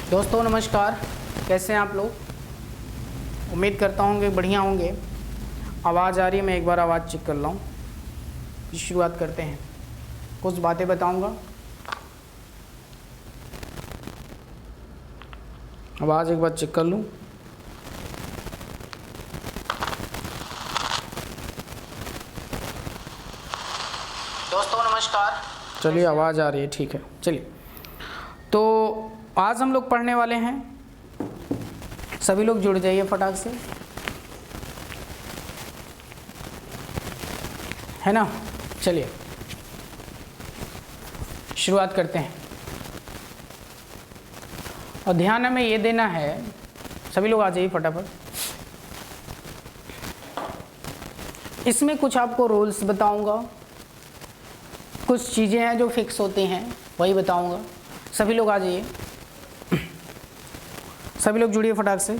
दोस्तों नमस्कार, कैसे हैं आप लोग। उम्मीद करता हूँ कि बढ़िया होंगे। आवाज़ आ रही है, मैं एक बार आवाज़ चेक कर लूँ। शुरुआत करते हैं। कुछ बातें बताऊँगा। आवाज़ एक बार चेक कर लूँ। दोस्तों नमस्कार। चलिए आवाज़ आ रही है, ठीक है। चलिए, तो आज हम लोग पढ़ने वाले हैं, सभी लोग जुड़ जाइए फटाक से, है ना। चलिए शुरुआत करते हैं। और ध्यान हमें ये देना है, सभी लोग आ जाइए फटाफट। इसमें कुछ आपको रूल्स बताऊंगा, कुछ चीज़ें हैं जो फिक्स होती हैं वही बताऊंगा। सभी लोग आ जाइए, सभी लोग जुड़िए फटाक से।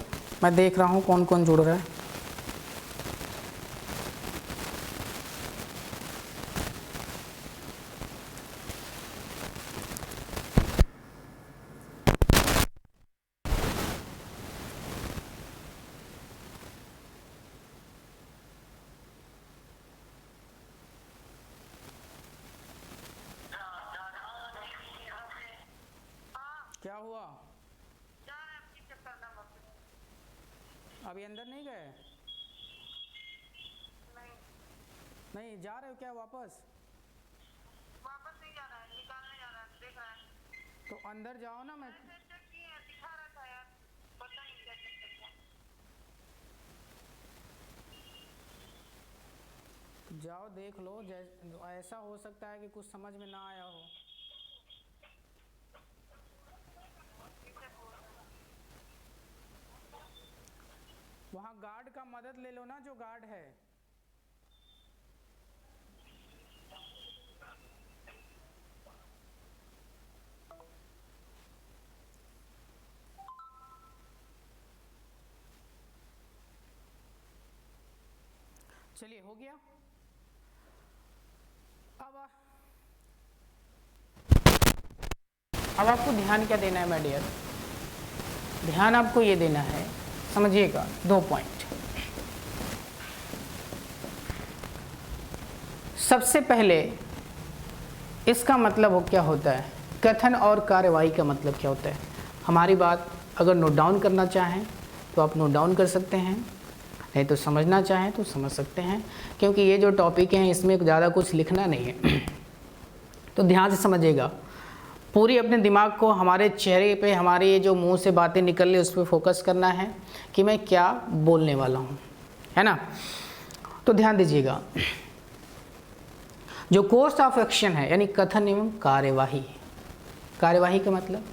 मैं देख रहा हूँ कौन कौन जुड़ रहा है। क्या हुआ? अभी अंदर नहीं गए? नहीं जा रहे हो क्या वापस? नहीं जा रहा है, निकालने जा रहा है, देख रहा है। तो अंदर जाओ ना। मैं दिखा रहा था यार, पता नहीं क्या चक्कर है। जाओ देख लो। ऐसा हो सकता है कि कुछ समझ में ना आया हो। वहाँ गार्ड का मदद ले लो ना, जो गार्ड है। चलिए हो गया। अब आपको ध्यान क्या देना है माय डियर? ध्यान आपको ये देना है, समझिएगा, 2 पॉइंट। सबसे पहले इसका मतलब क्या होता है, कथन और कार्यवाही का मतलब क्या होता है। हमारी बात अगर नोट डाउन करना चाहें तो आप नोट डाउन कर सकते हैं, नहीं तो समझना चाहें तो समझ सकते हैं, क्योंकि ये जो टॉपिक हैं इसमें ज़्यादा कुछ लिखना नहीं है। तो ध्यान से समझिएगा, पूरी अपने दिमाग को हमारे चेहरे पे, हमारे ये जो मुंह से बातें निकल रही उस पर फोकस करना है कि मैं क्या बोलने वाला हूँ, है ना। तो ध्यान दीजिएगा, जो कोर्स ऑफ एक्शन है यानी कथन एवं कार्यवाही। कार्यवाही का मतलब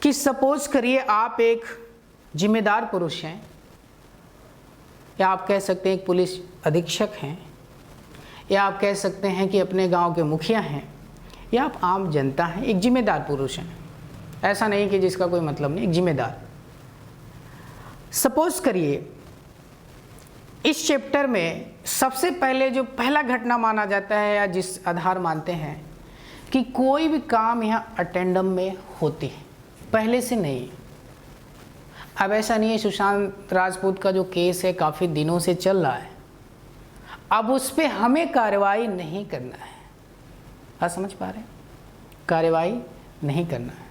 कि सपोज करिए आप एक जिम्मेदार पुरुष हैं, या आप कह सकते हैं एक पुलिस अधीक्षक हैं, या आप कह सकते हैं कि अपने गांव के मुखिया हैं, या आप आम जनता हैं, एक जिम्मेदार पुरुष हैं। ऐसा नहीं कि जिसका कोई मतलब नहीं, एक जिम्मेदार। सपोज करिए इस चैप्टर में सबसे पहले जो पहला घटना माना जाता है, या जिस आधार मानते हैं कि कोई भी काम यहाँ अटेंडम में होती है, पहले से नहीं। अब ऐसा नहीं है, सुशांत राजपूत का जो केस है काफ़ी दिनों से चल रहा है, अब उस पर हमें कार्रवाई नहीं करना है। आप समझ पा रहे हैं? कार्रवाई नहीं करना है।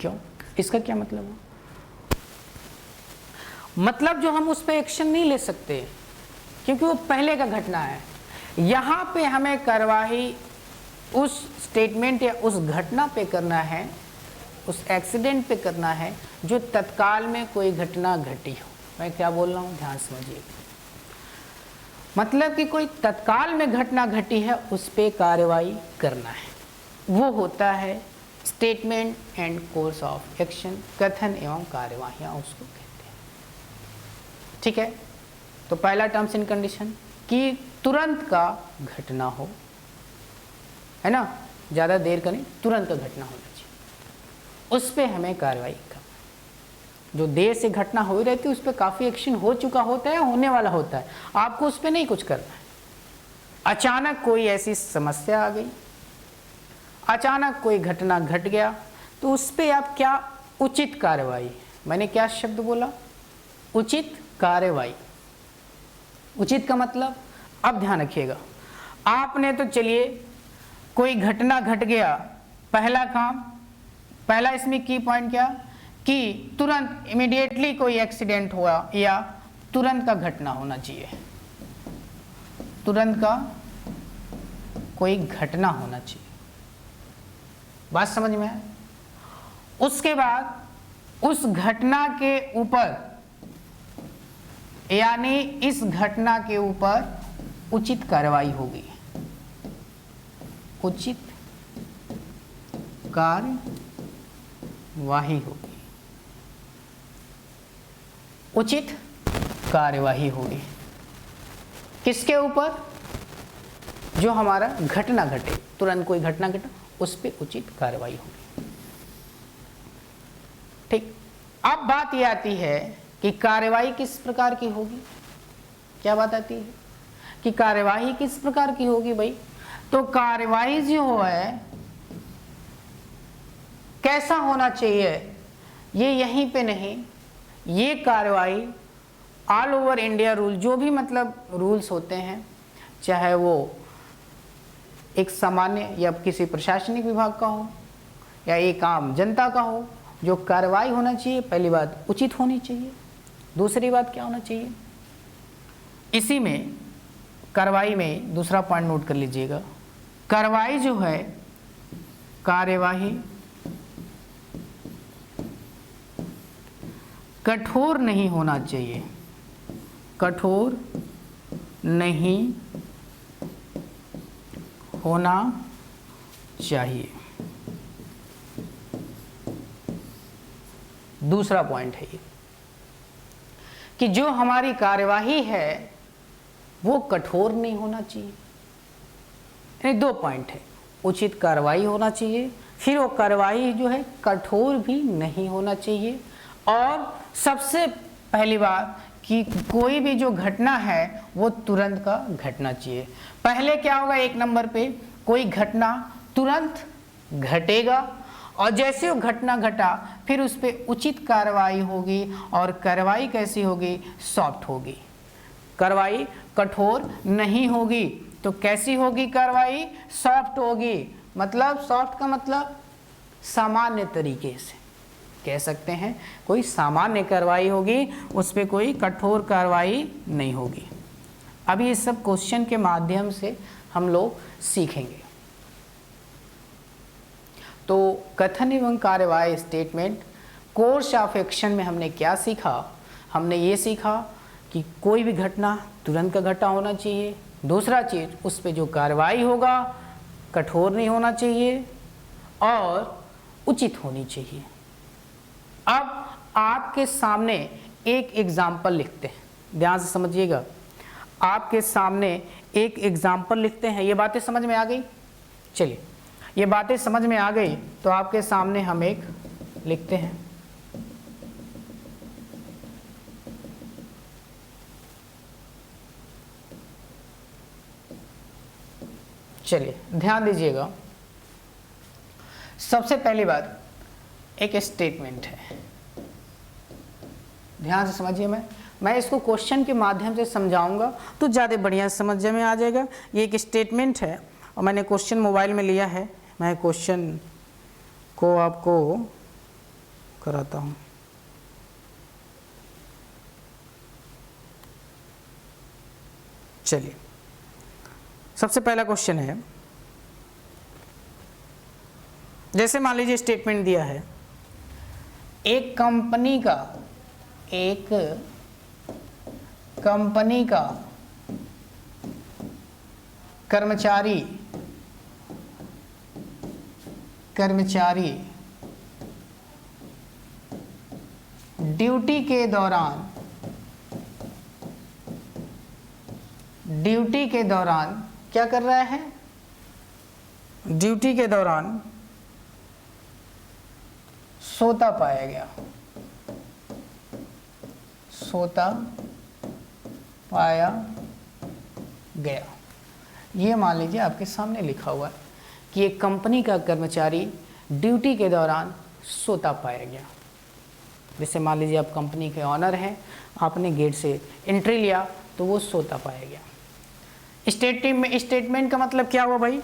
क्यों? इसका क्या मतलब है? मतलब जो हम उस पर एक्शन नहीं ले सकते क्योंकि वो पहले का घटना है। यहाँ पे हमें कार्रवाई उस स्टेटमेंट या उस घटना पे करना है, उस एक्सीडेंट पे करना है जो तत्काल में कोई घटना घटी हो। मैं क्या बोल रहा हूँ, ध्यान समझिए। मतलब कि कोई तत्काल में घटना घटी है, उस पे कार्रवाई करना है, वो होता है statement and course of action. कथन एवं कार्यवाहियाँ उसको कहते हैं, ठीक है। तो पहला टर्म्स एंड कंडीशन कि तुरंत का घटना हो, है ना, ज़्यादा देर का नहीं, तुरंत का घटना होना चाहिए, उस पर हमें कार्रवाई करना। जो देर से घटना हो ही रहती है उस पर काफ़ी एक्शन हो चुका होता है, होने वाला होता है, आपको उस पर नहीं कुछ करना है। अचानक कोई ऐसी समस्या आ गई, अचानक कोई घटना घट गया, तो उस पर आप क्या उचित कार्रवाई। मैंने क्या शब्द बोला? उचित कार्रवाई। उचित का मतलब, अब ध्यान रखिएगा, आपने तो चलिए कोई घटना घट गया, पहला काम, पहला इसमें की पॉइंट क्या कि तुरंत इमीडिएटली कोई एक्सीडेंट हुआ या तुरंत का घटना होना चाहिए, तुरंत का कोई घटना होना चाहिए। बात समझ में आए? उसके बाद उस घटना के ऊपर, यानी इस घटना के ऊपर उचित कार्रवाई होगी, उचित कार्यवाही होगी, उचित कार्यवाही होगी। किसके ऊपर? जो हमारा घटना घटे, तुरंत कोई घटना घटे, उस पर उचित कार्रवाई होगी। ठीक। अब बात यह आती है कि कार्यवाही किस प्रकार की होगी। क्या बात आती है कि कार्यवाही किस प्रकार की होगी भाई? तो कार्यवाही जो है कैसा होना चाहिए, ये यहीं पे नहीं, ये कार्यवाही ऑल ओवर इंडिया रूल, जो भी मतलब रूल्स होते हैं, चाहे वो एक सामान्य या किसी प्रशासनिक विभाग का हो या एक आम जनता का हो, जो कार्रवाई होना चाहिए, पहली बात उचित होनी चाहिए, दूसरी बात क्या होना चाहिए, इसी में कार्रवाई में दूसरा पॉइंट नोट कर लीजिएगा, कार्रवाई जो है, कार्यवाही कठोर नहीं होना चाहिए, कठोर नहीं होना चाहिए। दूसरा पॉइंट है ये कि जो हमारी कार्यवाही है वो कठोर नहीं होना चाहिए। यानी दो पॉइंट है, उचित कार्रवाई होना चाहिए, फिर वो कार्रवाई जो है कठोर भी नहीं होना चाहिए, और सबसे पहली बात कि कोई भी जो घटना है वो तुरंत का घटना चाहिए। पहले क्या होगा, एक नंबर पे कोई घटना तुरंत घटेगा, और जैसे वो घटना घटा फिर उस पर उचित कार्रवाई होगी, और कार्रवाई कैसी होगी? सॉफ्ट होगी, कार्रवाई कठोर नहीं होगी। तो कैसी होगी कार्रवाई? सॉफ्ट होगी। मतलब सॉफ्ट का मतलब सामान्य तरीके से कह सकते हैं, कोई सामान्य कार्रवाई होगी, उस पर कोई कठोर कार्रवाई नहीं होगी। अभी इस सब क्वेश्चन के माध्यम से हम लोग सीखेंगे। तो कथन एवं कार्यवाही स्टेटमेंट कोर्स ऑफ एक्शन में हमने क्या सीखा? हमने ये सीखा कि कोई भी घटना तुरंत का घटा होना चाहिए, दूसरा चीज़ उस पर जो कार्रवाई होगा कठोर नहीं होना चाहिए और उचित होनी चाहिए। अब आपके सामने एक एग्जाम्पल लिखते हैं, ध्यान से समझिएगा, आपके सामने एक एग्जाम्पल लिखते हैं। ये बातें समझ में आ गई? चलिए, ये बातें समझ में आ गई तो आपके सामने हम एक लिखते हैं। चलिए ध्यान दीजिएगा, सबसे पहली बात एक स्टेटमेंट है, ध्यान से समझिए। मैं इसको क्वेश्चन के माध्यम से समझाऊंगा तो ज़्यादा बढ़िया समझ में आ जाएगा। ये एक स्टेटमेंट है और मैंने क्वेश्चन मोबाइल में लिया है, मैं क्वेश्चन को आपको कराता हूँ। चलिए, सबसे पहला क्वेश्चन है, जैसे मान लीजिए स्टेटमेंट दिया है, एक कंपनी का कर्मचारी ड्यूटी के दौरान क्या कर रहा है? ड्यूटी के दौरान सोता पाया गया, सोता पाया गया। ये मान लीजिए आपके सामने लिखा हुआ है कि एक कंपनी का कर्मचारी ड्यूटी के दौरान सोता पाया गया। जैसे मान लीजिए आप कंपनी के ऑनर हैं, आपने गेट से एंट्री लिया तो वो सोता पाया गया। स्टेटमेंट का मतलब क्या हुआ भाई?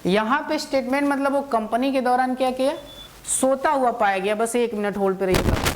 यहां पे स्टेटमेंट मतलब वो कंपनी के दौरान क्या किया? सोता हुआ पाया गया। बस 1 मिनट होल्ड पे रहिए।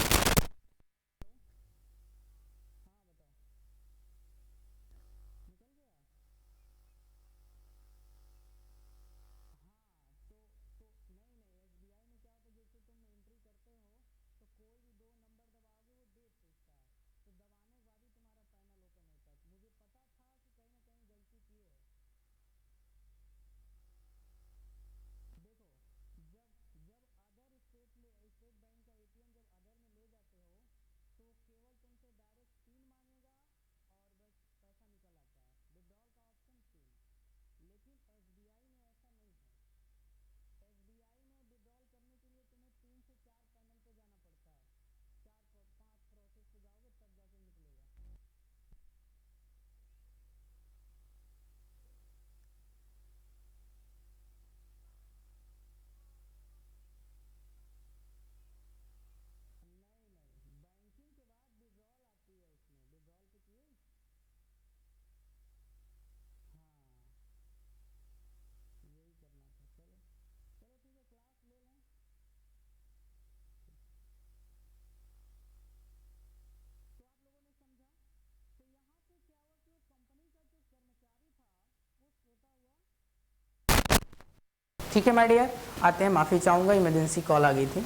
ठीक है माय डियर, आते हैं। माफ़ी चाहूँगा, इमरजेंसी कॉल आ गई थी।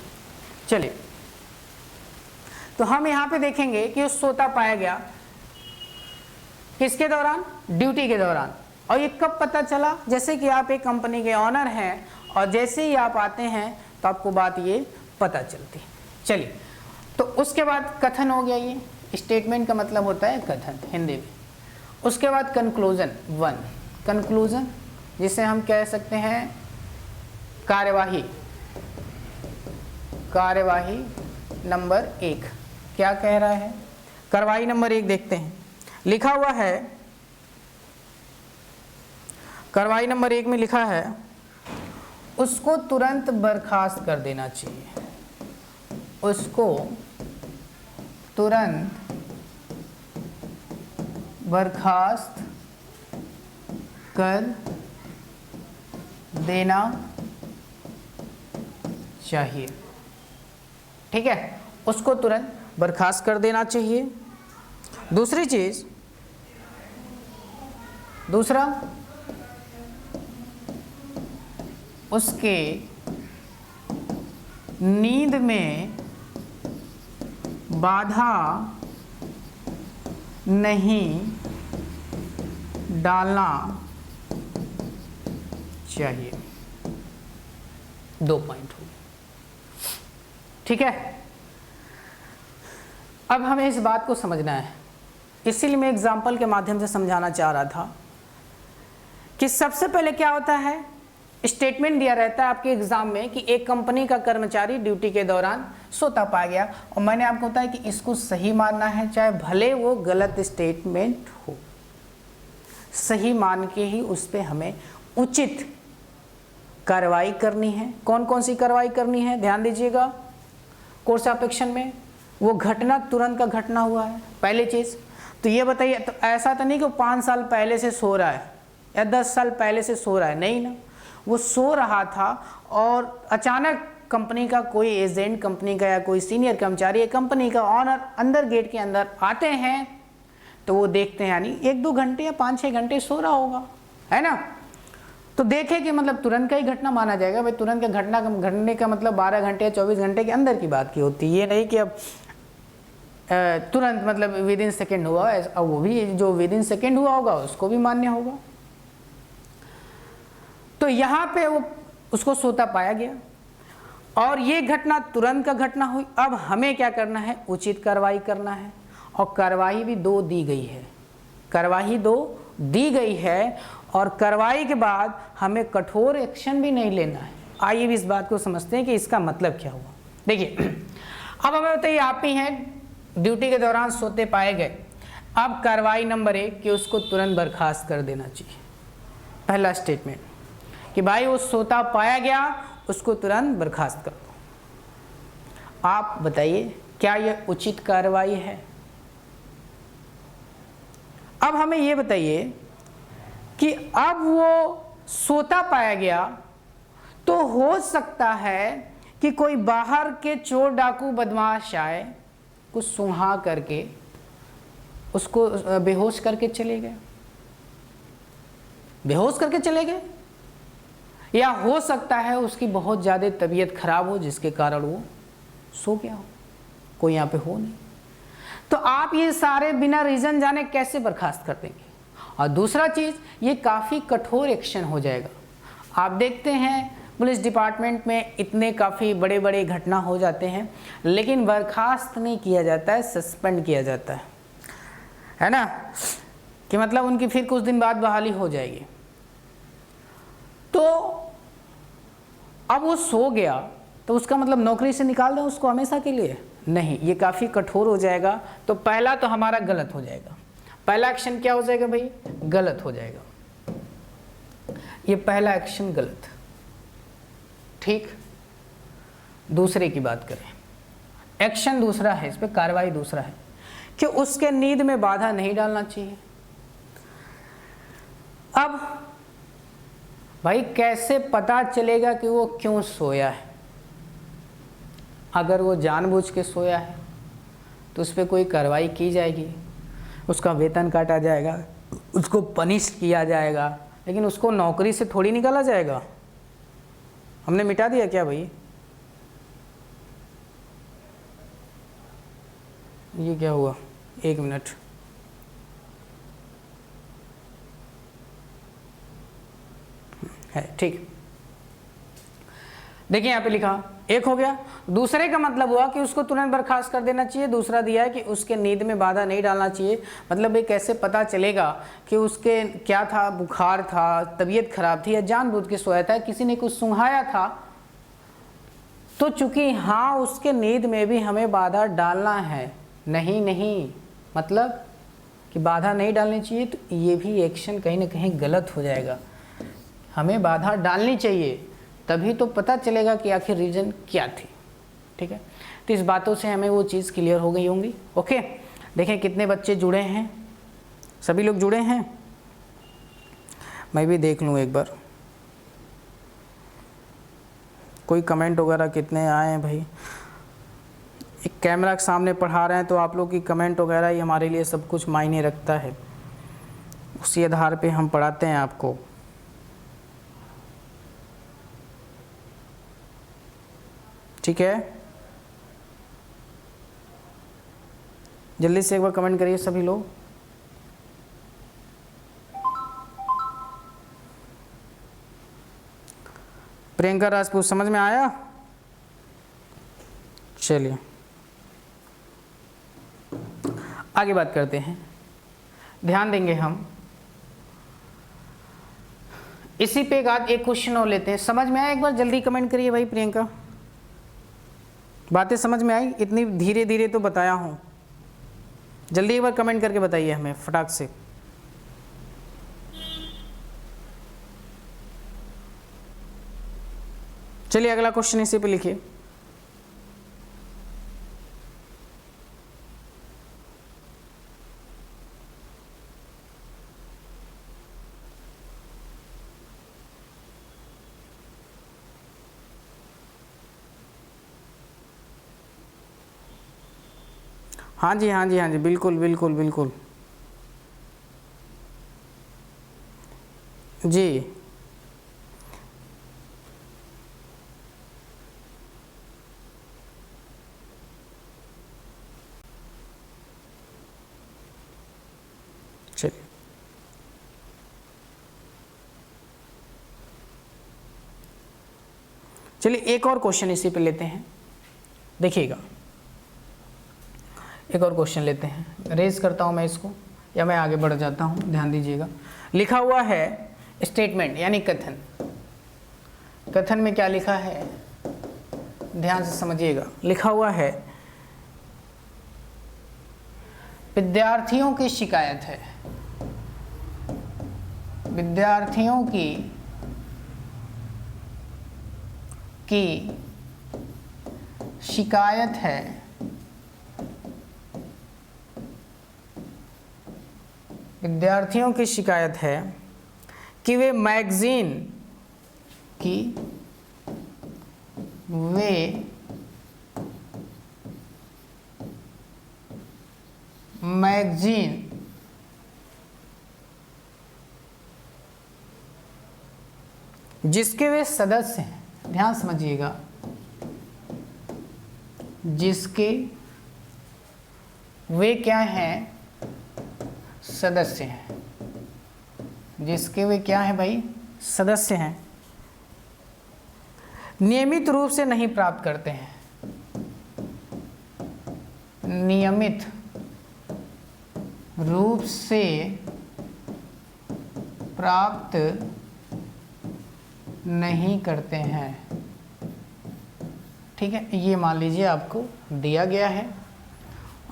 चलिए, तो हम यहाँ पे देखेंगे कि उस सोता पाया गया किसके दौरान? ड्यूटी के दौरान। और ये कब पता चला? जैसे कि आप एक कंपनी के ऑनर हैं और जैसे ही आप आते हैं तो आपको बात ये पता चलती। चलिए, तो उसके बाद कथन हो गया। ये स्टेटमेंट का मतलब होता है कथन हिंदी में। उसके बाद कंक्लूजन 1, कंक्लूजन जिसे हम कह सकते हैं कार्यवाही। कार्यवाही नंबर 1 क्या कह रहा है? कार्यवाही नंबर 1 देखते हैं। लिखा हुआ है, कार्यवाही नंबर 1 में लिखा है उसको तुरंत बर्खास्त कर देना चाहिए। उसको तुरंत बर्खास्त कर देना चाहिए। ठीक है, उसको तुरंत बर्खास्त कर देना चाहिए। दूसरी चीज, दूसरा, उसके नींद में बाधा नहीं डालना चाहिए। 2 पॉइंट हो गए। ठीक है, अब हमें इस बात को समझना है, इसीलिए मैं एग्जाम्पल के माध्यम से समझाना चाह रहा था कि सबसे पहले क्या होता है, स्टेटमेंट दिया रहता है आपके एग्जाम में कि एक कंपनी का कर्मचारी ड्यूटी के दौरान सोता पाया गया, और मैंने आपको बताया कि इसको सही मानना है, चाहे भले वो गलत स्टेटमेंट हो, सही मान के ही उस पर हमें उचित कार्रवाई करनी है। कौन कौन सी कार्रवाई करनी है, ध्यान दीजिएगा। कोर्स ऑफ एक्शन में वो घटना तुरंत का घटना हुआ है, पहली चीज़ तो ये बताइए। तो ऐसा तो नहीं कि 5 साल पहले से सो रहा है या 10 साल पहले से सो रहा है, नहीं ना, वो सो रहा था और अचानक कंपनी का कोई एजेंट, कंपनी का या कोई सीनियर कर्मचारी या कंपनी का ऑनर अंदर गेट के अंदर आते हैं तो वो देखते हैं, यानी 1-2 घंटे या 5-6 घंटे सो रहा होगा, है ना। तो देखे कि मतलब तुरंत का ही घटना माना जाएगा। भाई तुरंत का घटना घटने का मतलब 12 घंटे या 24 घंटे के अंदर की बात की होती है, ये नहीं कि अब तुरंत मतलब विद इन सेकेंड हुआ, और वो भी जो विद इन सेकेंड हुआ होगा उसको भी मान्य होगा। तो यहाँ पे वो उसको सोता पाया गया और ये घटना तुरंत का घटना हुई। अब हमें क्या करना है, उचित कार्रवाई करना है, और कार्रवाई भी 2 दी गई है, कार्रवाई 2 दी गई है, और कार्रवाई के बाद हमें कठोर एक्शन भी नहीं लेना है। आइए भी इस बात को समझते हैं कि इसका मतलब क्या हुआ। देखिए, अब हमें बताइए, आप ही हैं ड्यूटी के दौरान सोते पाए गए। अब कार्रवाई नंबर 1 कि उसको तुरंत बर्खास्त कर देना चाहिए। पहला स्टेटमेंट कि भाई वो सोता पाया गया, उसको तुरंत बर्खास्त कर दो। आप बताइए क्या यह उचित कार्रवाई है? अब हमें ये बताइए कि अब वो सोता पाया गया तो हो सकता है कि कोई बाहर के चोर डाकू बदमाश आए, कुछ सूंघा करके उसको बेहोश करके चले गए, बेहोश करके चले गए, या हो सकता है उसकी बहुत ज़्यादा तबीयत खराब हो जिसके कारण वो सो गया हो, कोई यहाँ पे हो नहीं। तो आप ये सारे बिना रीज़न जाने कैसे बर्खास्त कर देंगे? और दूसरा चीज़, ये काफ़ी कठोर एक्शन हो जाएगा। आप देखते हैं पुलिस डिपार्टमेंट में इतने काफ़ी बड़े बड़े घटना हो जाते हैं, लेकिन बर्खास्त नहीं किया जाता है, सस्पेंड किया जाता है ना, कि मतलब उनकी फिर कुछ दिन बाद बहाली हो जाएगी। तो अब वो सो गया तो उसका मतलब नौकरी से निकाल दें उसको हमेशा के लिए? नहीं, ये काफ़ी कठोर हो जाएगा। तो पहला तो हमारा गलत हो जाएगा, पहला एक्शन क्या हो जाएगा भाई? गलत हो जाएगा, ये पहला एक्शन गलत। ठीक, दूसरे की बात करें, एक्शन दूसरा है, इस पे कार्रवाई दूसरा है कि उसके नींद में बाधा नहीं डालना चाहिए। अब भाई कैसे पता चलेगा कि वो क्यों सोया है? अगर वो जानबूझ के सोया है तो उस पर कोई कार्रवाई की जाएगी, उसका वेतन काटा जाएगा, उसको पनिश किया जाएगा, लेकिन उसको नौकरी से थोड़ी निकाला जाएगा। हमने मिटा दिया क्या भाई? ये क्या हुआ? एक मिनट, है ठीक। देखिए यहाँ पे लिखा, एक हो गया। दूसरे का मतलब हुआ कि उसको तुरंत बर्खास्त कर देना चाहिए। दूसरा दिया है कि उसके नींद में बाधा नहीं डालना चाहिए। मतलब ये कैसे पता चलेगा कि उसके क्या था, बुखार था, तबीयत खराब थी, या जानबूझ के सोया था, किसी ने कुछ सुंघाया था? तो चूंकि हाँ उसके नींद में भी हमें बाधा डालना है, नहीं मतलब कि बाधा नहीं डालनी चाहिए, तो ये भी एक्शन कहीं ना कहीं गलत हो जाएगा। हमें बाधा डालनी चाहिए, तभी तो पता चलेगा कि आखिर रीज़न क्या थी। ठीक है, तो इस बातों से हमें वो चीज़ क्लियर हो गई होंगी। ओके, देखें कितने बच्चे जुड़े हैं, सभी लोग जुड़े हैं? मैं भी देख लूँ एक बार, कोई कमेंट वगैरह कितने आए हैं भाई। एक कैमरा के सामने पढ़ा रहे हैं तो आप लोग की कमेंट वगैरह ही हमारे लिए सब कुछ मायने रखता है, उसी आधार पे हम पढ़ाते हैं आपको। ठीक है, जल्दी से एक बार कमेंट करिए सभी लोग। प्रियंका राजपूत, समझ में आया? चलिए आगे बात करते हैं। ध्यान देंगे हम इसी पे एक क्वेश्चन और लेते हैं। समझ में आया? एक बार जल्दी कमेंट करिए भाई। प्रियंका, बातें समझ में आई? इतनी धीरे धीरे तो बताया हूँ, जल्दी एक बार कमेंट करके बताइए हमें फटाक से। चलिए अगला क्वेश्चन इसी पे लिखिए। हाँ जी, हाँ जी, हाँ जी, बिल्कुल बिल्कुल बिल्कुल जी। चलिए चलिए एक और क्वेश्चन इसी पे लेते हैं। देखिएगा एक और क्वेश्चन लेते हैं, रेज करता हूं मैं इसको, या मैं आगे बढ़ जाता हूं, ध्यान दीजिएगा। लिखा हुआ है स्टेटमेंट यानी कथन। कथन में क्या लिखा है, ध्यान से समझिएगा। लिखा हुआ है विद्यार्थियों की शिकायत है, विद्यार्थियों की शिकायत है विद्यार्थियों की शिकायत है कि वे मैगजीन जिसके वे सदस्य हैं, ध्यान समझिएगा, जिसके वे क्या हैं, सदस्य हैं, जिसके वे क्या हैं भाई, सदस्य हैं, नियमित रूप से नहीं प्राप्त करते हैं, नियमित रूप से प्राप्त नहीं करते हैं। ठीक है, ये मान लीजिए आपको दिया गया है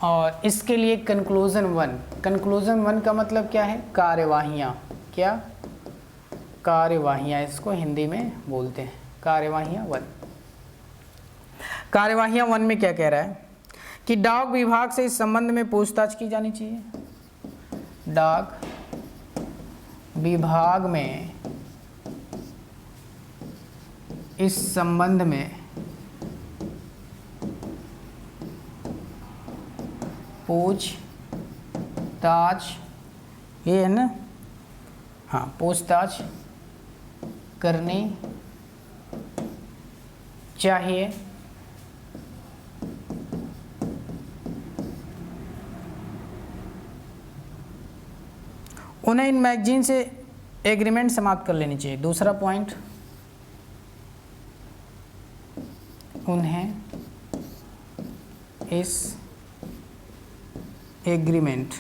और इसके लिए कंक्लूजन वन का मतलब क्या है, कार्यवाहियाँ, क्या कार्यवाहियाँ, इसको हिंदी में बोलते हैं कार्यवाहियाँ वन। कार्यवाहियाँ वन में क्या कह रहा है कि डाक विभाग से इस संबंध में पूछताछ की जानी चाहिए, डाक विभाग में इस संबंध में पूछताछ, ये है ना, हाँ, पूछताछ करनी चाहिए। उन्हें इन मैगजीन से एग्रीमेंट समाप्त कर लेनी चाहिए। दूसरा पॉइंट, उन्हें इस एग्रीमेंट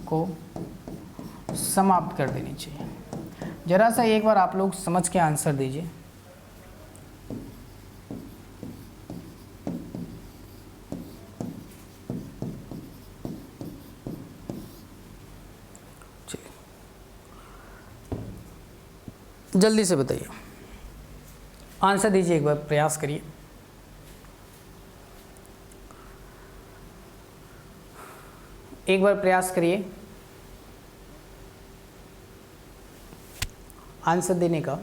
को समाप्त कर देनी चाहिए। जरा सा एक बार आप लोग समझ के आंसर दीजिए। जल्दी से बताइए, आंसर दीजिए, एक बार प्रयास करिए। एक बार प्रयास करिए आंसर देने का।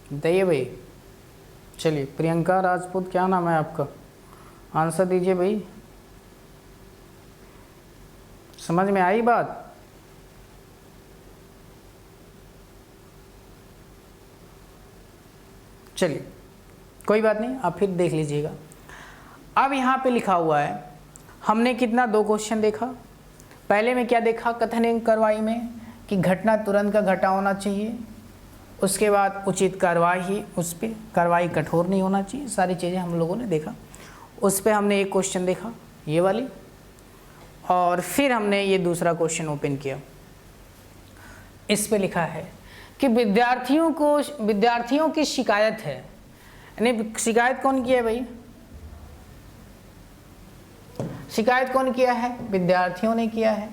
बताइए भाई। चलिए, प्रियंका राजपूत, क्या नाम है आपका, आंसर दीजिए भाई। समझ में आई बात? चलिए, कोई बात नहीं, आप फिर देख लीजिएगा। अब यहाँ पे लिखा हुआ है, हमने कितना, 2 क्वेश्चन देखा। पहले में क्या देखा, कथन एवं कार्रवाई में कि घटना तुरंत का घटा होना चाहिए, उसके बाद उचित कार्रवाई, उस पर कार्रवाई कठोर नहीं होना चाहिए, सारी चीज़ें हम लोगों ने देखा। उस पर हमने एक क्वेश्चन देखा, ये वाली, और फिर हमने ये दूसरा क्वेश्चन ओपन किया। इस पे लिखा है कि विद्यार्थियों की शिकायत है, यानी शिकायत कौन किया है भाई, शिकायत कौन किया है, विद्यार्थियों ने किया है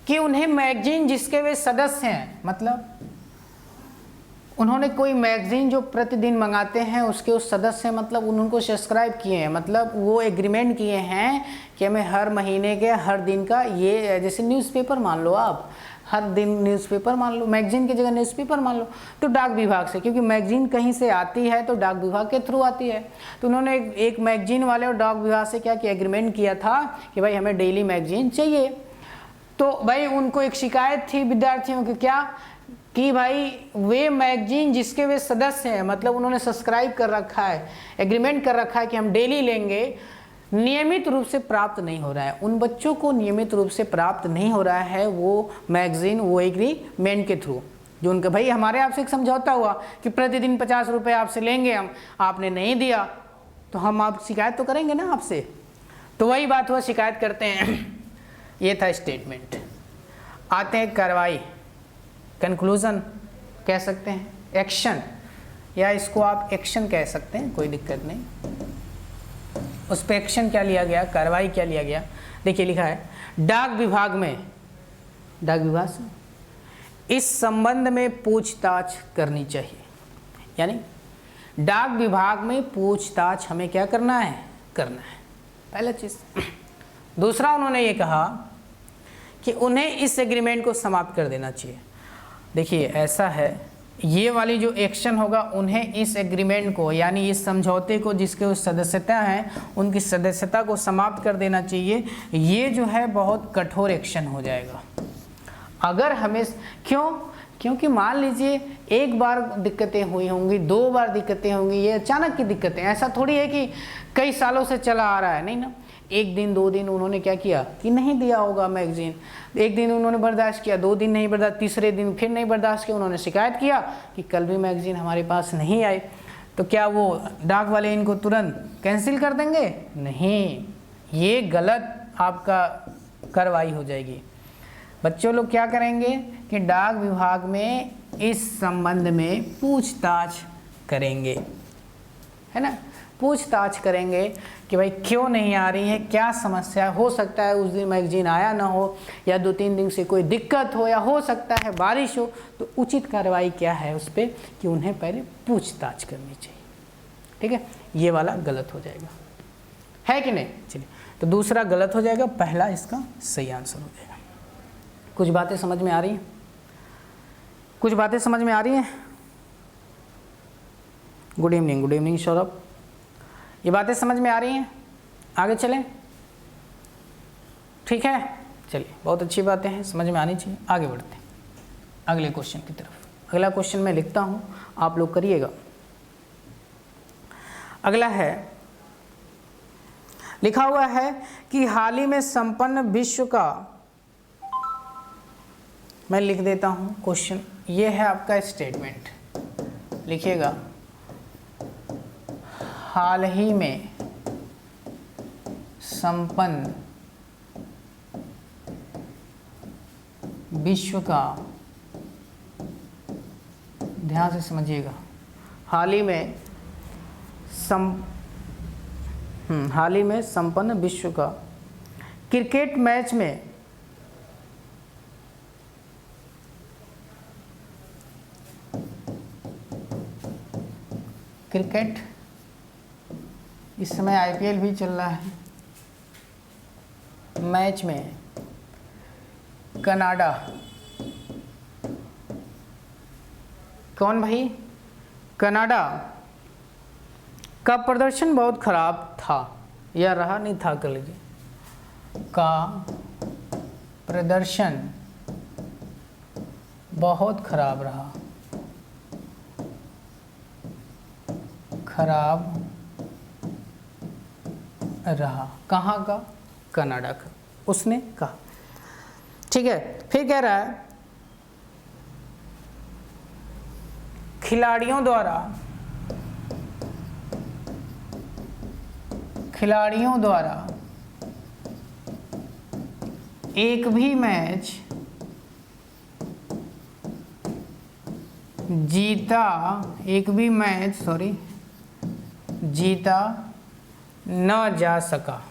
कि उन्हें मैगजीन जिसके वे सदस्य हैं, मतलब उन्होंने कोई मैगजीन जो प्रतिदिन मंगाते हैं उसके उस सदस्य, मतलब उनको सब्सक्राइब किए हैं, मतलब वो एग्रीमेंट किए हैं कि हमें हर महीने के हर दिन का, ये जैसे न्यूज़पेपर मान लो, आप हर दिन न्यूज़पेपर मान लो, मैगजीन की जगह न्यूज़पेपर मान लो, तो डाक विभाग से, क्योंकि मैगजीन कहीं से आती है तो डाक विभाग के थ्रू आती है, तो उन्होंने एक मैगजीन वाले और डाक विभाग से क्या किया, एग्रीमेंट किया था कि भाई हमें डेली मैगजीन चाहिए। तो भाई उनको एक शिकायत थी विद्यार्थियों की, क्या कि भाई वे मैगजीन जिसके वे सदस्य हैं, मतलब उन्होंने सब्सक्राइब कर रखा है, एग्रीमेंट कर रखा है कि हम डेली लेंगे, नियमित रूप से प्राप्त नहीं हो रहा है, उन बच्चों को नियमित रूप से प्राप्त नहीं हो रहा है वो मैगजीन, वो एग्रीमेंट के थ्रू, जो उनका भाई हमारे आपसे एक समझौता हुआ कि प्रतिदिन 50 रुपये आपसे लेंगे हम, आपने नहीं दिया तो हम आप शिकायत तो करेंगे ना आपसे। तो वही बात हुआ, शिकायत करते हैं। ये था स्टेटमेंट, आते हैं कार्रवाई, कंक्लूजन कह सकते हैं, एक्शन, या इसको आप एक्शन कह सकते हैं, कोई दिक्कत नहीं। उस पर एक्शन क्या लिया गया, कार्रवाई क्या लिया गया, देखिए लिखा है डाक विभाग में, डाक विभाग से इस संबंध में पूछताछ करनी चाहिए। यानी डाक विभाग में पूछताछ हमें क्या करना है, करना है, पहला चीज़। दूसरा उन्होंने ये कहा कि उन्हें इस एग्रीमेंट को समाप्त कर देना चाहिए। देखिए ऐसा है, ये वाली जो एक्शन होगा, उन्हें इस एग्रीमेंट को यानी इस समझौते को, जिसके सदस्यता हैं उनकी सदस्यता को समाप्त कर देना चाहिए। ये जो है बहुत कठोर एक्शन हो जाएगा अगर हमें, क्योंकि मान लीजिए एक बार दिक्कतें हुई होंगी, 2 बार दिक्कतें होंगी, ये अचानक की दिक्कतें, ऐसा थोड़ी है कि कई सालों से चला आ रहा है, नहीं ना। 1 दिन 2 दिन उन्होंने क्या किया कि नहीं दिया होगा मैगजीन, 1 दिन उन्होंने बर्दाश्त किया, 2 दिन नहीं बर्दाश्त, तीसरे दिन फिर नहीं बर्दाश्त किया, उन्होंने शिकायत किया कि कल भी मैगजीन हमारे पास नहीं आई, तो क्या वो डाक वाले इनको तुरंत कैंसिल कर देंगे? नहीं, ये गलत आपका कार्रवाई हो जाएगी। बच्चों लोग क्या करेंगे कि डाक विभाग में इस संबंध में पूछताछ करेंगे, है ना, पूछताछ करेंगे कि भाई क्यों नहीं आ रही है, क्या समस्या, हो सकता है उस दिन मैगजीन आया ना हो, या 2-3 दिन से कोई दिक्कत हो, या हो सकता है बारिश हो, तो उचित कार्रवाई क्या है उस पर कि उन्हें पहले पूछताछ करनी चाहिए। ठीक है, ये वाला गलत हो जाएगा, है कि नहीं। चलिए, तो दूसरा गलत हो जाएगा, पहला इसका सही आंसर हो जाएगा। कुछ बातें समझ में आ रही हैं, कुछ बातें समझ में आ रही हैं। गुड इवनिंग सौरभ, ये बातें समझ में आ रही हैं, आगे चलें, ठीक है। चलिए, बहुत अच्छी बातें हैं, समझ में आनी चाहिए। आगे बढ़ते हैं अगले क्वेश्चन की तरफ। अगला क्वेश्चन मैं लिखता हूं, आप लोग करिएगा। अगला है, लिखा हुआ है कि हाल ही में संपन्न विश्व का, मैं लिख देता हूं क्वेश्चन, ये है आपका स्टेटमेंट, लिखिएगा। हाल ही में संपन्न विश्व का, ध्यान से समझिएगा, हाल ही में संपन्न विश्व का क्रिकेट मैच में क्रिकेट, इस समय आईपीएल भी चल रहा है, मैच में कनाडा, कौन भाई, कनाडा का प्रदर्शन बहुत खराब था, या रहा, नहीं था कर लीजिए, का प्रदर्शन बहुत खराब रहा, खराब रहा, कहाँ का, कनाडा का, उसने कहा। ठीक है, फिर कह रहा है खिलाड़ियों द्वारा एक भी मैच जीता न जा सका।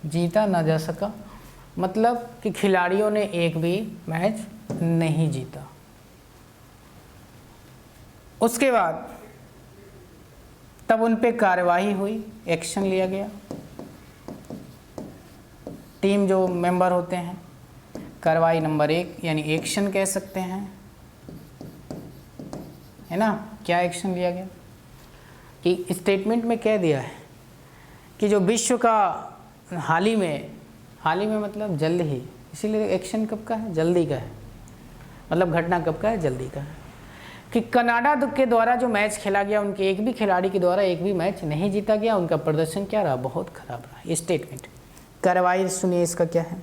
जीता न जा सका मतलब कि खिलाड़ियों ने एक भी मैच नहीं जीता। उसके बाद तब उन पे कार्रवाई हुई, एक्शन लिया गया। टीम जो मेंबर होते हैं, कार्रवाई नंबर 1 यानी एक्शन कह सकते हैं, है ना। क्या एक्शन लिया गया कि स्टेटमेंट में कह दिया है कि जो विश्व का हाल ही में मतलब जल्द ही, इसीलिए एक्शन कब का है, जल्दी का है, मतलब घटना कब का है, जल्दी का है, कि कनाडा के द्वारा जो मैच खेला गया उनके एक भी खिलाड़ी के द्वारा एक भी मैच नहीं जीता गया, उनका प्रदर्शन क्या रहा, बहुत खराब रहा। ये स्टेटमेंट। कार्रवाई सुनिए इसका क्या है।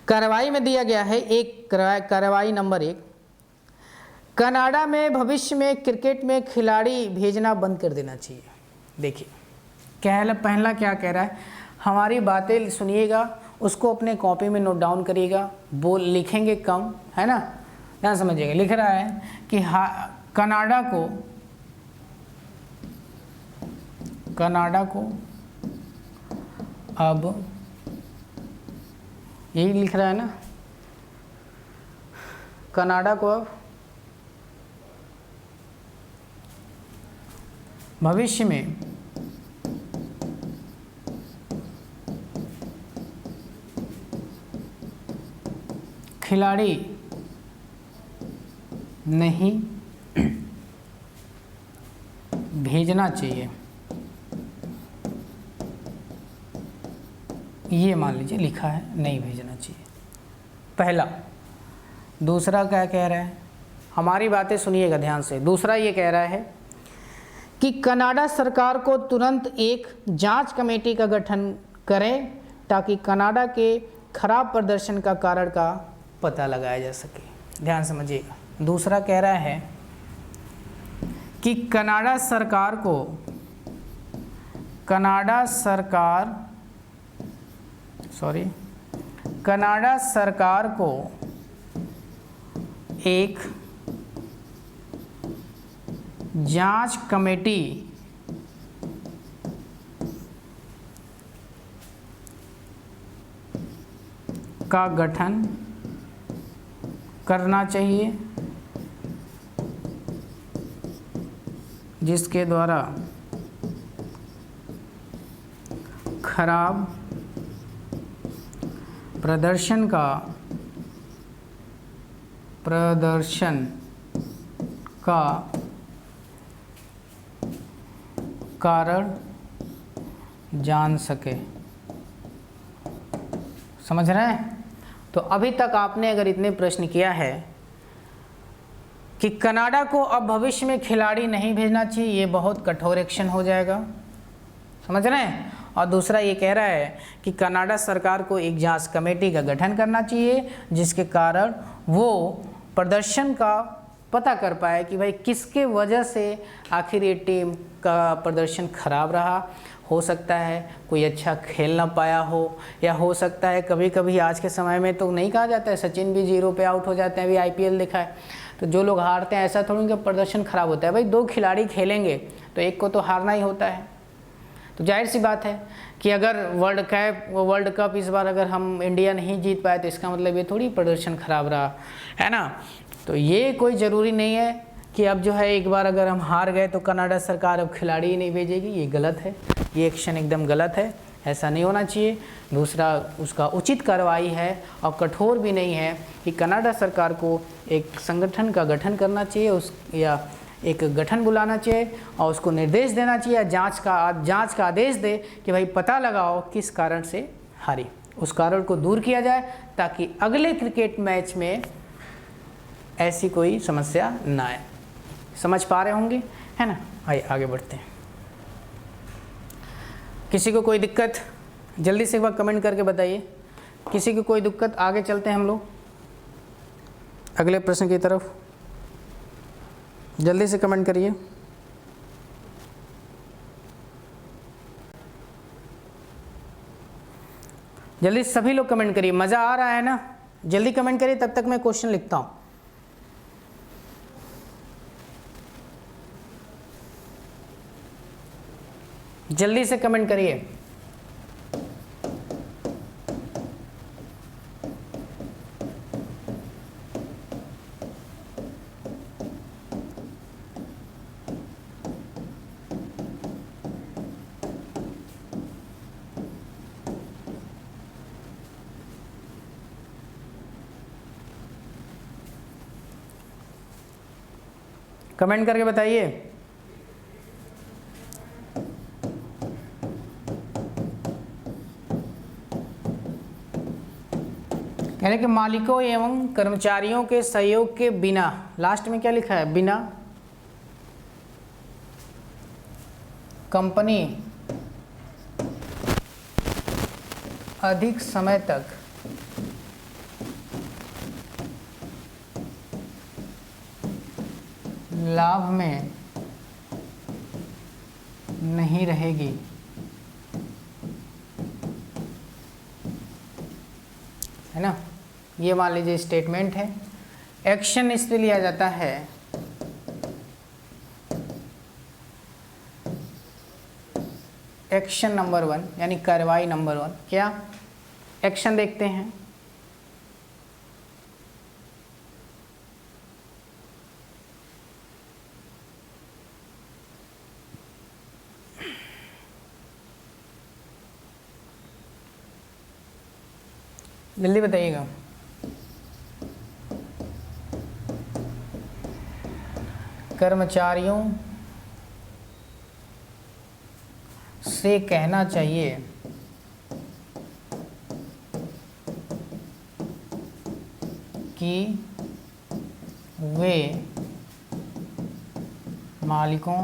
कार्रवाई में दिया गया है कार्रवाई नंबर 1, कनाडा में भविष्य में क्रिकेट में खिलाड़ी भेजना बंद कर देना चाहिए। देखिए पहला क्या कह रहा है, हमारी बातें सुनिएगा, उसको अपने कॉपी में नोट डाउन करिएगा, बोल लिखेंगे कम, है ना, ध्यान समझिएगा। लिख रहा है कि कनाडा को अब, यही लिख रहा है ना, कनाडा को अब भविष्य में खिलाड़ी नहीं भेजना चाहिए, ये मान लीजिए लिखा है, नहीं भेजना चाहिए, पहला। दूसरा क्या कह रहा है, हमारी बातें सुनिएगा ध्यान से। दूसरा ये कह रहा है कि कनाडा सरकार को तुरंत एक जांच कमेटी का गठन करें ताकि कनाडा के खराब प्रदर्शन का कारण का पता लगाया जा सके। ध्यान समझिएगा। दूसरा कह रहा है कि कनाडा सरकार को एक जांच कमेटी का गठन करना चाहिए जिसके द्वारा खराब प्रदर्शन का कारण जान सके। समझ रहे हैं? तो अभी तक आपने अगर इतने प्रश्न किया है कि कनाडा को अब भविष्य में खिलाड़ी नहीं भेजना चाहिए, ये बहुत कठोर एक्शन हो जाएगा। समझ रहे हैं? और दूसरा ये कह रहा है कि कनाडा सरकार को एक जांच कमेटी का गठन करना चाहिए जिसके कारण वो प्रदर्शन का पता कर पाए कि भाई किसके वजह से आखिर ये टीम का प्रदर्शन खराब रहा। हो सकता है कोई अच्छा खेल ना पाया हो, या हो सकता है कभी कभी आज के समय में तो नहीं कहा जाता है सचिन भी 0 पे आउट हो जाते हैं, अभी आईपीएल देखा है। तो जो लोग हारते हैं ऐसा थोड़ी कि प्रदर्शन खराब होता है, भाई 2 खिलाड़ी खेलेंगे तो एक को तो हारना ही होता है। तो जाहिर सी बात है कि अगर वर्ल्ड कप इस बार अगर हम इंडिया नहीं जीत पाए तो इसका मतलब ये थोड़ी प्रदर्शन खराब रहा, है ना। तो ये कोई ज़रूरी नहीं है कि अब जो है एक बार अगर हम हार गए तो कनाडा सरकार अब खिलाड़ी ही नहीं भेजेगी, ये गलत है, ये एक्शन एकदम गलत है, ऐसा नहीं होना चाहिए। दूसरा उसका उचित कार्रवाई है और कठोर भी नहीं है कि कनाडा सरकार को एक संगठन का गठन करना चाहिए या एक गठन बुलाना चाहिए और उसको निर्देश देना चाहिए, जांच का आदेश दे कि भाई पता लगाओ किस कारण से हारी, उस कारण को दूर किया जाए ताकि अगले क्रिकेट मैच में ऐसी कोई समस्या ना आए। समझ पा रहे होंगे, है ना। आइए आगे बढ़ते हैं। किसी को कोई दिक्कत जल्दी से एक बार कमेंट करके बताइए, किसी को कोई दिक्कत। आगे चलते हैं हम लोग अगले प्रश्न की तरफ। जल्दी से कमेंट करिए। जल्दी सभी लोग कमेंट करिए, मज़ा आ रहा है ना। जल्दी कमेंट करिए, तब तक मैं क्वेश्चन लिखता हूँ। जल्दी से कमेंट करिए। कमेंट करके बताइए। यानी कि मालिकों एवं कर्मचारियों के सहयोग के बिना, लास्ट में क्या लिखा है, बिना कंपनी अधिक समय तक लाभ में नहीं रहेगी है ना। ये मान लीजिए स्टेटमेंट है। एक्शन इस पे लिया जाता है एक्शन नंबर 1 यानी कार्रवाई नंबर 1। क्या एक्शन देखते हैं, जल्दी बताइएगा। कर्मचारियों से कहना चाहिए कि वे मालिकों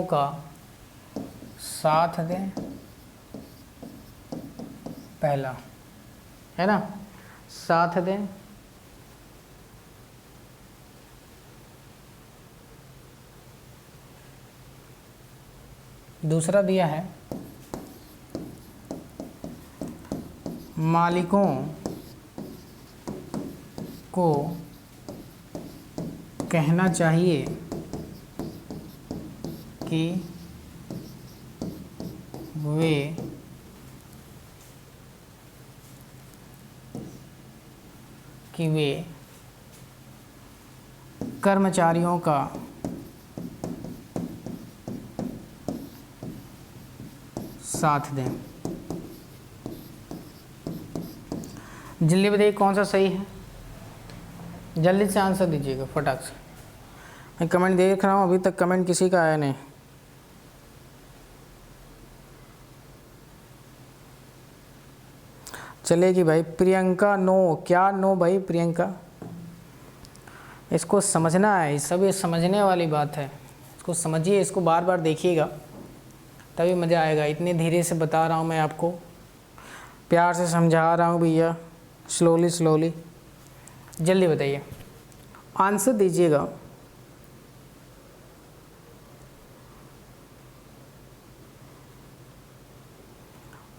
का साथ दें। पहला है ना, साथ दें। दूसरा दिया है मालिकों को कहना चाहिए कि वे कर्मचारियों का साथ दें। जल्दी बताइए कौन सा सही है, जल्दी से आंसर दीजिएगा फटाक से। मैं कमेंट देख रहा हूँ, अभी तक कमेंट किसी का आया नहीं। चलेगी भाई। प्रियंका नो, क्या नो भाई प्रियंका? इसको समझना है, सब ये समझने वाली बात है। इसको समझिए, इसको बार बार देखिएगा तभी मज़ा आएगा। इतने धीरे से बता रहा हूँ मैं आपको, प्यार से समझा रहा हूँ भैया, स्लोली। जल्दी बताइए, आंसर दीजिएगा।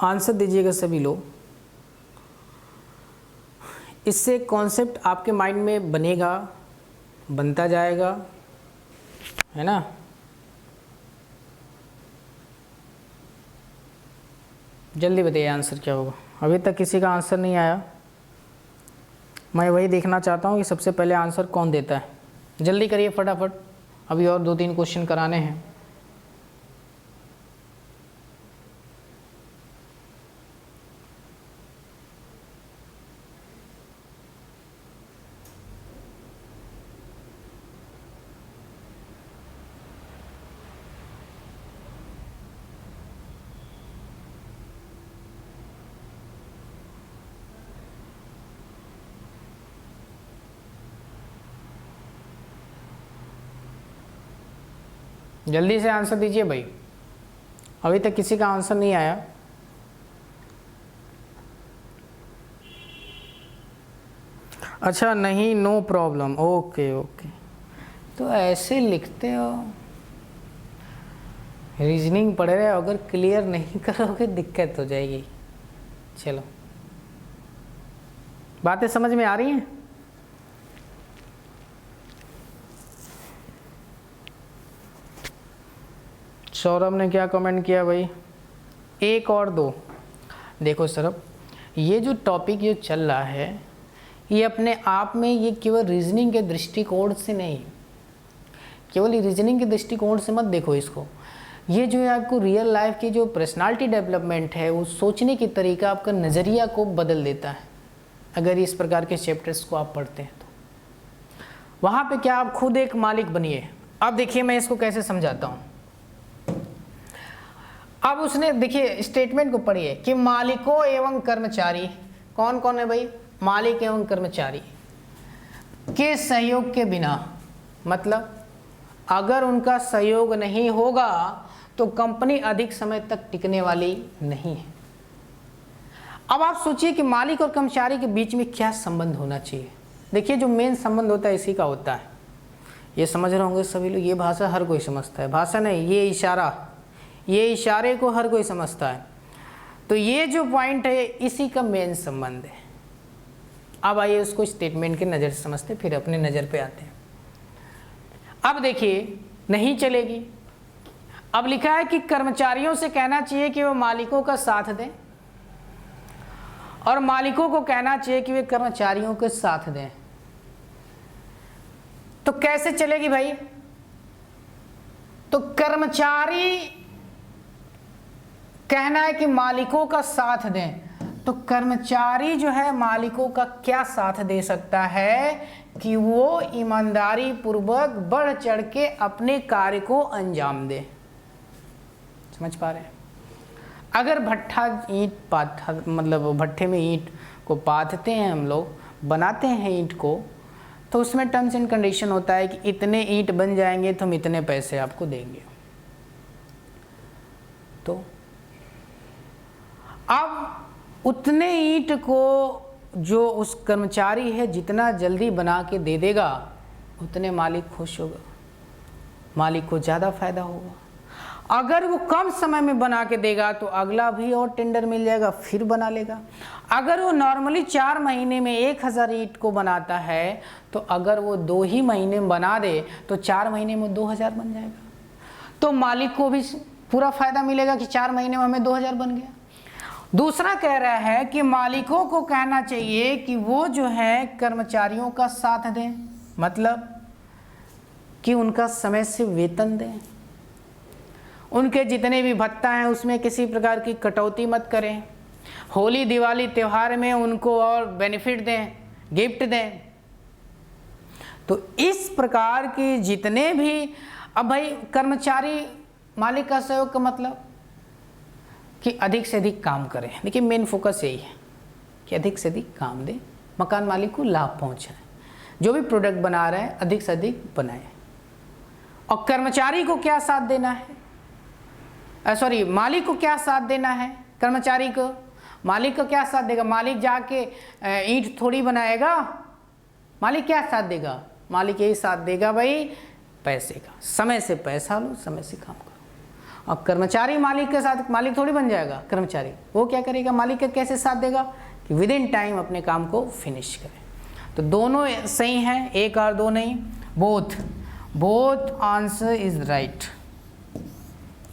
आंसर दीजिएगा सभी लोग। इससे कॉन्सेप्ट आपके माइंड में बनता जाएगा, है ना। जल्दी बताइए आंसर क्या होगा। अभी तक किसी का आंसर नहीं आया। मैं वही देखना चाहता हूँ कि सबसे पहले आंसर कौन देता है। जल्दी करिए फटाफट, अभी और 2-3 क्वेश्चन कराने हैं। जल्दी से आंसर दीजिए भाई, अभी तक किसी का आंसर नहीं आया। अच्छा नहीं, नो प्रॉब्लम, ओके। तो ऐसे लिखते हो, रीजनिंग पढ़ रहे हो, अगर क्लियर नहीं करोगे दिक्कत हो जाएगी। चलो, बातें समझ में आ रही हैं? सौरभ ने क्या कमेंट किया भाई? 1 और 2। देखो सौरभ, ये जो टॉपिक ये चल रहा है, ये अपने आप में ये केवल रीजनिंग के दृष्टिकोण से नहीं, केवल रीजनिंग के दृष्टिकोण से मत देखो इसको। ये जो है आपको रियल लाइफ की जो पर्सनालिटी डेवलपमेंट है, वो सोचने की तरीका, आपका नज़रिया को बदल देता है अगर इस प्रकार के चैप्टर्स को आप पढ़ते हैं तो। वहाँ पे क्या आप खुद एक मालिक बनिए। अब देखिए मैं इसको कैसे समझाता हूँ। अब उसने देखिए स्टेटमेंट को पढ़िए कि मालिकों एवं कर्मचारी, कौन कौन है भाई? मालिक एवं कर्मचारी के सहयोग के बिना, मतलब अगर उनका सहयोग नहीं होगा तो कंपनी अधिक समय तक टिकने वाली नहीं है। अब आप सोचिए कि मालिक और कर्मचारी के बीच में क्या संबंध होना चाहिए। देखिए जो मेन संबंध होता है इसी का होता है। ये समझ रहे होंगे सभी लोग, ये भाषा हर कोई समझता है। भाषा नहीं, ये इशारा, ये इशारे को हर कोई समझता है। तो ये जो पॉइंट है इसी का मेन संबंध है। अब आइए उसको स्टेटमेंट के नज़र से समझते, फिर अपने नज़र पे आते हैं। अब देखिए नहीं चलेगी। अब लिखा है कि कर्मचारियों से कहना चाहिए कि वो मालिकों का साथ दें और मालिकों को कहना चाहिए कि वे कर्मचारियों के साथ दें। तो कैसे चलेगी भाई? तो कर्मचारी कहना है कि मालिकों का साथ दें, तो कर्मचारी जो है मालिकों का क्या साथ दे सकता है कि वो ईमानदारी पूर्वक बढ़ चढ़ के अपने कार्य को अंजाम दे। समझ पा रहे हैं? अगर भट्ठा ईंट पाथा मतलब भट्ठे में ईंट को पाथते हैं हम लोग, बनाते हैं ईंट को, तो उसमें टर्म्स एंड कंडीशन होता है कि इतने ईंट बन जाएंगे तो हम इतने पैसे आपको देंगे। तो अब उतने ईंट को जो उस कर्मचारी है जितना जल्दी बना के दे देगा उतने मालिक खुश होगा, मालिक को ज़्यादा फायदा होगा। अगर वो कम समय में बना के देगा तो अगला भी और टेंडर मिल जाएगा, फिर बना लेगा। अगर वो नॉर्मली 4 महीने में 1000 ईंट को बनाता है तो अगर वो 2 ही महीने में बना दे तो 4 महीने में 2000 बन जाएगा। तो मालिक को भी पूरा फायदा मिलेगा कि 4 महीने में हमें 2000 बन गया। दूसरा कह रहा है कि मालिकों को कहना चाहिए कि वो जो है कर्मचारियों का साथ दें, मतलब कि उनका समय से वेतन दें, उनके जितने भी भत्ता हैं उसमें किसी प्रकार की कटौती मत करें, होली दिवाली त्यौहार में उनको और बेनिफिट दें, गिफ्ट दें। तो इस प्रकार की जितने भी, अब भाई कर्मचारी मालिक का सहयोग का मतलब कि अधिक से अधिक काम करें। देखिए मेन फोकस यही है कि अधिक से अधिक काम दें, मकान मालिक को लाभ पहुंचाएं, जो भी प्रोडक्ट बना रहे हैं अधिक से अधिक बनाएं। और कर्मचारी को क्या साथ देना है, मालिक को क्या साथ देना है, कर्मचारी को, मालिक को क्या साथ देगा? मालिक जाके ईंट थोड़ी बनाएगा, मालिक क्या साथ देगा? मालिक यही साथ देगा भाई पैसे का, समय से पैसा लो, समय से काम करो। और कर्मचारी मालिक के साथ, मालिक थोड़ी बन जाएगा कर्मचारी, वो क्या करेगा? मालिक का कैसे साथ देगा कि विद इन टाइम अपने काम को फिनिश करें। तो दोनों सही हैं, एक और दो नहीं, both answer is right.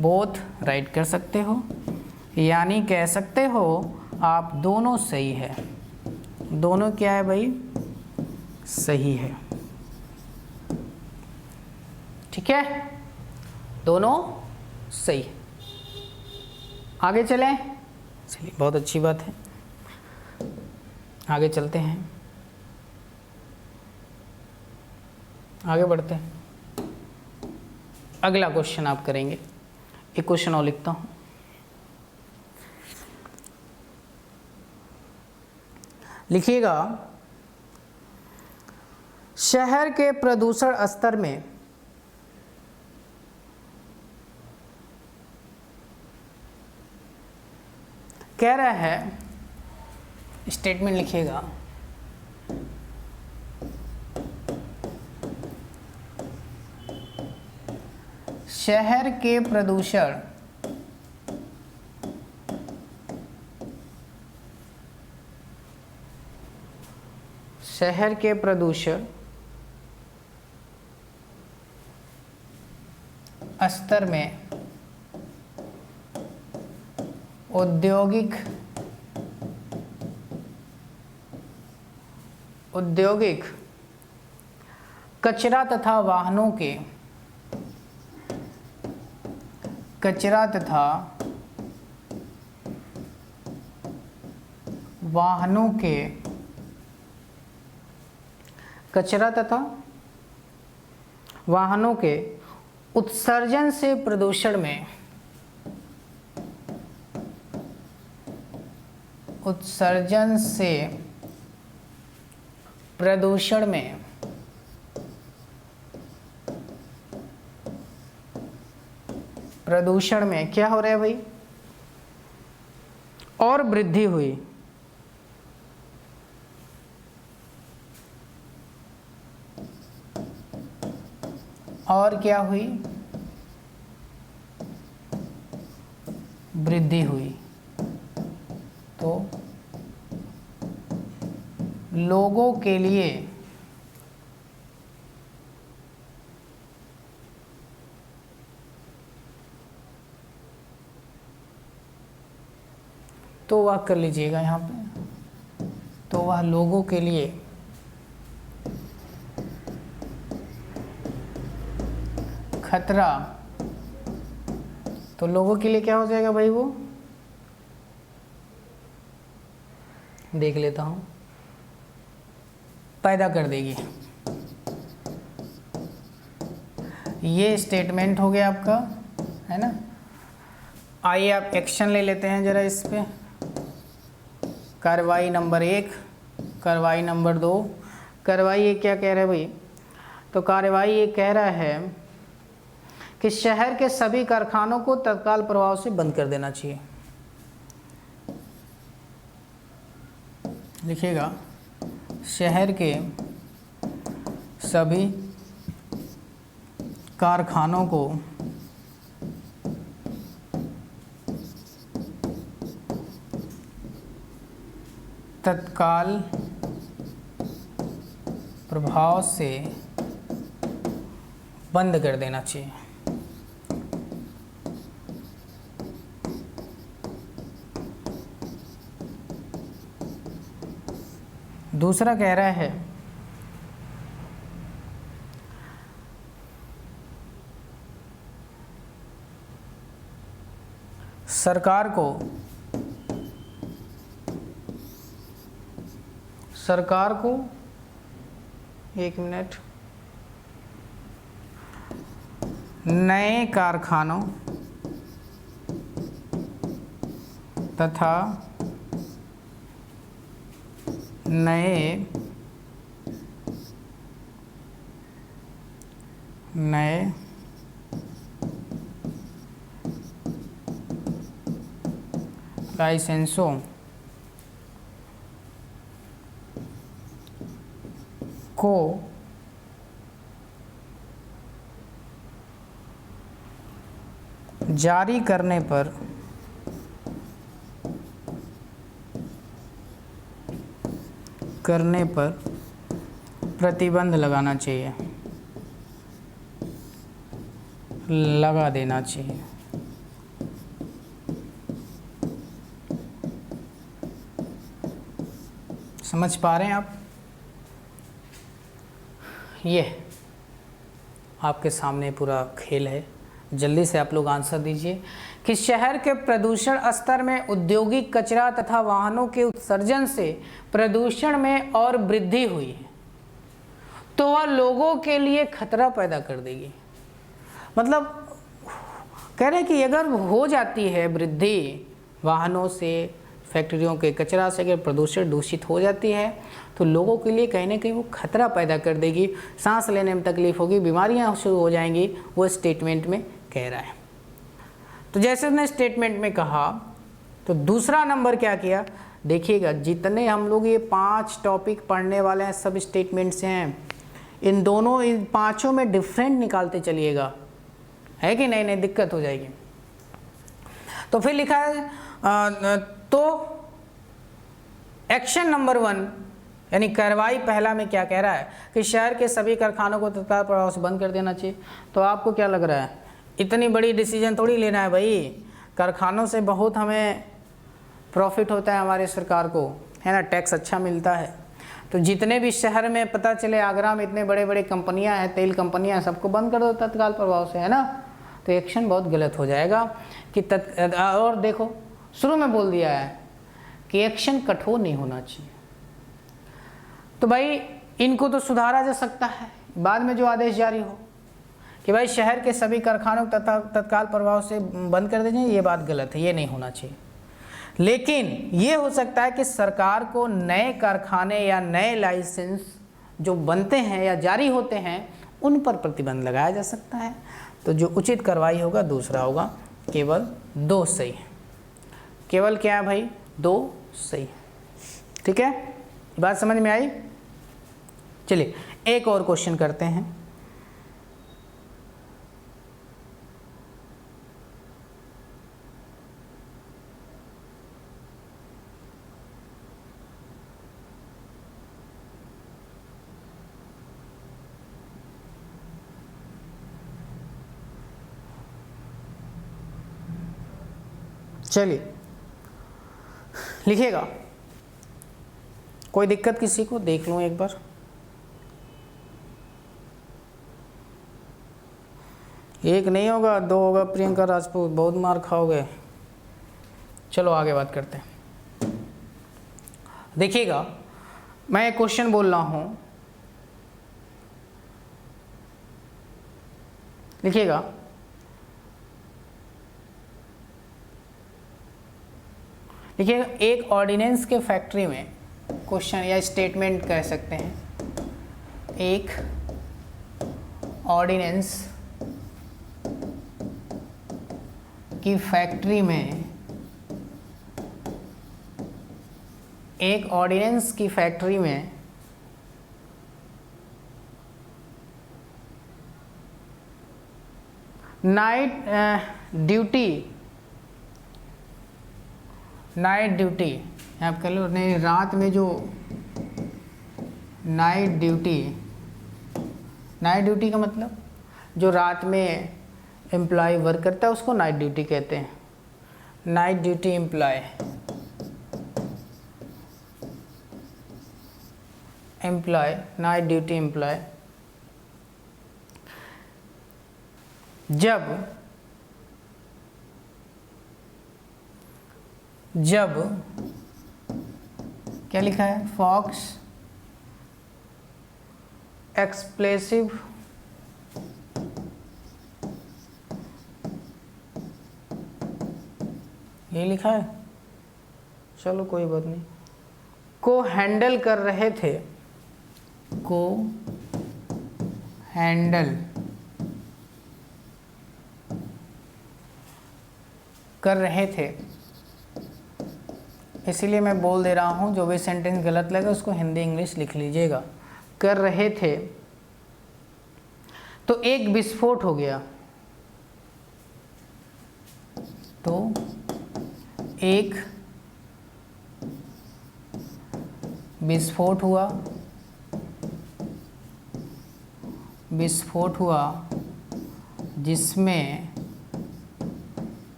Both right कर सकते हो, यानी कह सकते हो आप दोनों सही है। दोनों क्या है भाई? सही है। ठीक है, दोनों सही है। आगे चलें? चलिए बहुत अच्छी बात है, आगे चलते हैं, आगे बढ़ते हैं। अगला क्वेश्चन आप करेंगे। एक क्वेश्चन और लिखता हूं। लिखिएगा, शहर के प्रदूषण स्तर में कह रहा है, स्टेटमेंट लिखिएगा, शहर के प्रदूषण स्तर में औद्योगिक कचरा तथा वाहनों के उत्सर्जन से प्रदूषण में क्या हो रहा है भाई? और वृद्धि हुई। और क्या हुई? वृद्धि हुई। तो लोगों के लिए तो वह कर लीजिएगा यहाँ पे, तो वह लोगों के लिए खतरा, तो लोगों के लिए क्या हो जाएगा भाई, वो देख लेता हूँ, पैदा कर देगी। ये स्टेटमेंट हो गया आपका, है ना। आइए आप एक्शन ले लेते हैं जरा इस पे। कार्रवाई नंबर 1, कार्रवाई नंबर 2। कार्रवाई ये क्या कह रहा है भाई, तो कार्रवाई ये कह रहा है कि शहर के सभी कारखानों को तत्काल प्रभाव से बंद कर देना चाहिए। लिखिएगा, शहर के सभी कारखानों को तत्काल प्रभाव से बंद कर देना चाहिए। दूसरा कह रहा है सरकार को 1 मिनट, नए कारखानों तथा नए लाइसेंसों को जारी करने पर प्रतिबंध लगाना चाहिए, लगा देना चाहिए। समझ पा रहे हैं आप? ये आपके सामने पूरा खेल है, जल्दी से आप लोग आंसर दीजिए कि शहर के प्रदूषण स्तर में औद्योगिक कचरा तथा वाहनों के उत्सर्जन से प्रदूषण में और वृद्धि हुई है, तो वह लोगों के लिए खतरा पैदा कर देगी। मतलब कह रहे हैं कि अगर हो जाती है वृद्धि वाहनों से, फैक्ट्रियों के कचरा से अगर प्रदूषण दूषित हो जाती है तो लोगों के लिए कहीं ना कहीं वो खतरा पैदा कर देगी, सांस लेने में तकलीफ होगी, बीमारियां शुरू हो जाएंगी, वो स्टेटमेंट में कह रहा है। तो जैसे उसने स्टेटमेंट में कहा, तो दूसरा नंबर क्या किया, देखिएगा जितने हम लोग ये 5 टॉपिक पढ़ने वाले हैं सब स्टेटमेंट्स हैं, इन पांचों में डिफरेंट निकालते चलिएगा, है कि नहीं दिक्कत हो जाएगी। तो फिर लिखा है तो एक्शन नंबर 1 यानी कार्रवाई पहला में क्या कह रहा है कि शहर के सभी कारखानों को तत्काल प्रभाव से बंद कर देना चाहिए। तो आपको क्या लग रहा है, इतनी बड़ी डिसीजन थोड़ी लेना है भाई, कारखानों से बहुत हमें प्रॉफिट होता है हमारे सरकार को, है ना, टैक्स अच्छा मिलता है। तो जितने भी शहर में पता चले आगरा में इतने बड़े बड़े कंपनियां हैं, तेल कंपनियां, सबको बंद कर दो तत्काल प्रभाव से, है ना। तो एक्शन बहुत गलत हो जाएगा कि और देखो शुरू में बोल दिया है कि एक्शन कठोर नहीं होना चाहिए। तो भाई इनको तो सुधारा जा सकता है बाद में जो आदेश जारी हो कि भाई शहर के सभी कारखानों तथा तत्काल प्रभाव से बंद कर दीजिए, ये बात गलत है, ये नहीं होना चाहिए। लेकिन ये हो सकता है कि सरकार को नए कारखाने या नए लाइसेंस जो बनते हैं या जारी होते हैं उन पर प्रतिबंध लगाया जा सकता है। तो जो उचित कार्रवाई होगा दूसरा होगा, केवल 2 सही है। केवल क्या है भाई, 2 सही। ठीक है, बात समझ में आई? चलिए एक और क्वेश्चन करते हैं। चलिए लिखिएगा, कोई दिक्कत किसी को? देख लूँ एक बार। एक नहीं होगा, दो होगा। प्रियंका राजपूत, बहुत मार खाओगे। चलो आगे बात करते हैं। देखिएगा, मैं एक क्वेश्चन बोल रहा हूँ, लिखिएगा। देखिए, एक ऑर्डिनेंस के फैक्ट्री में, क्वेश्चन या स्टेटमेंट कह सकते हैं, एक ऑर्डिनेंस की फैक्ट्री में, एक ऑर्डिनेंस की फैक्ट्री में नाइट ड्यूटी आप कह लो, नहीं, रात में जो नाइट ड्यूटी का मतलब जो रात में एम्प्लॉय वर्क करता है उसको नाइट ड्यूटी कहते हैं। Night duty employ, night duty employ जब क्या लिखा है, फॉक्स एक्सप्लेसिव ये लिखा है, चलो कोई बात नहीं, को हैंडल कर रहे थे, को हैंडल कर रहे थे। इसीलिए मैं बोल दे रहा हूँ, जो भी सेंटेंस गलत लगे उसको हिंदी इंग्लिश लिख लीजिएगा। कर रहे थे तो एक विस्फोट हो गया, तो एक विस्फोट हुआ जिसमें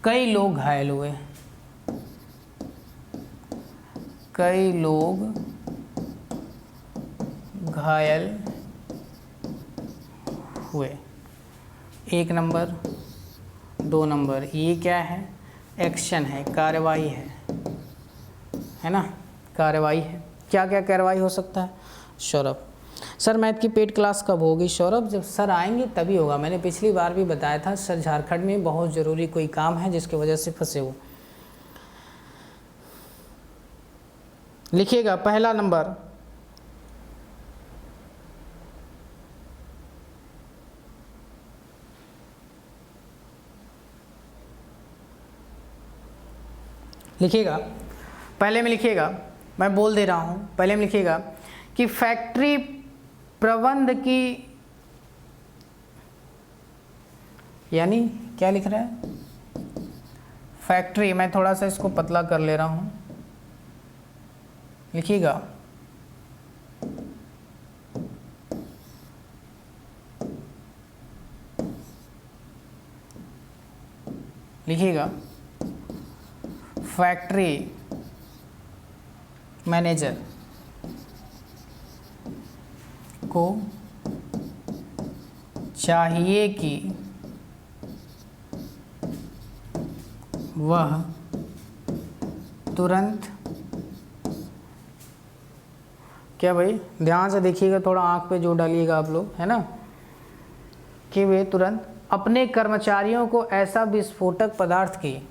कई लोग घायल हुए, कई लोग घायल हुए। 1 नंबर 2 नंबर, ये क्या है, एक्शन है, कार्रवाई है ना, कार्रवाई है। क्या क्या कार्रवाई हो सकता है? सौरभ सर मैथ की पेड क्लास कब होगी? सौरभ जब सर आएंगे तभी होगा। मैंने पिछली बार भी बताया था, सर झारखंड में बहुत ज़रूरी कोई काम है जिसकी वजह से फंसे हो। लिखिएगा पहला नंबर, लिखिएगा, पहले में लिखिएगा, मैं बोल दे रहा हूँ, पहले में लिखिएगा कि फैक्ट्री प्रबंध की, यानी क्या लिख रहा है, फैक्ट्री, मैं थोड़ा सा इसको पतला कर ले रहा हूँ, लिखिएगा फैक्ट्री मैनेजर को चाहिए कि वह तुरंत, क्या भाई ध्यान से देखिएगा, थोड़ा आंख पे जोर डालिएगा आप लोग, है ना, कि वे तुरंत अपने कर्मचारियों को ऐसा विस्फोटक पदार्थ की,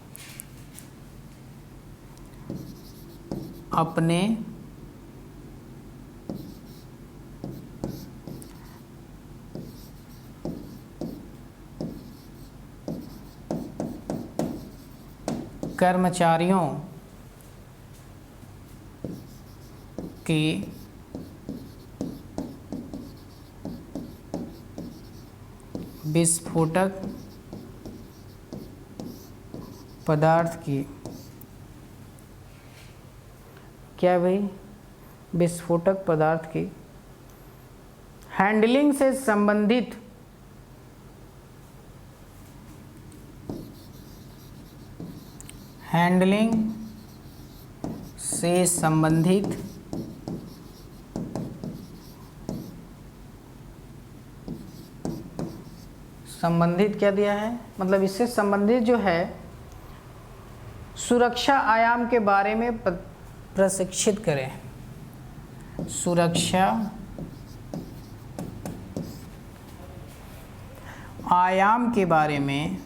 अपने कर्मचारियों की विस्फोटक पदार्थ की, क्या भाई, विस्फोटक पदार्थ की हैंडलिंग से संबंधित हैंडलिंग से संबंधित क्या दिया है, मतलब इससे संबंधित जो है सुरक्षा आयाम के बारे में प्रशिक्षित करें। सुरक्षा आयाम के बारे में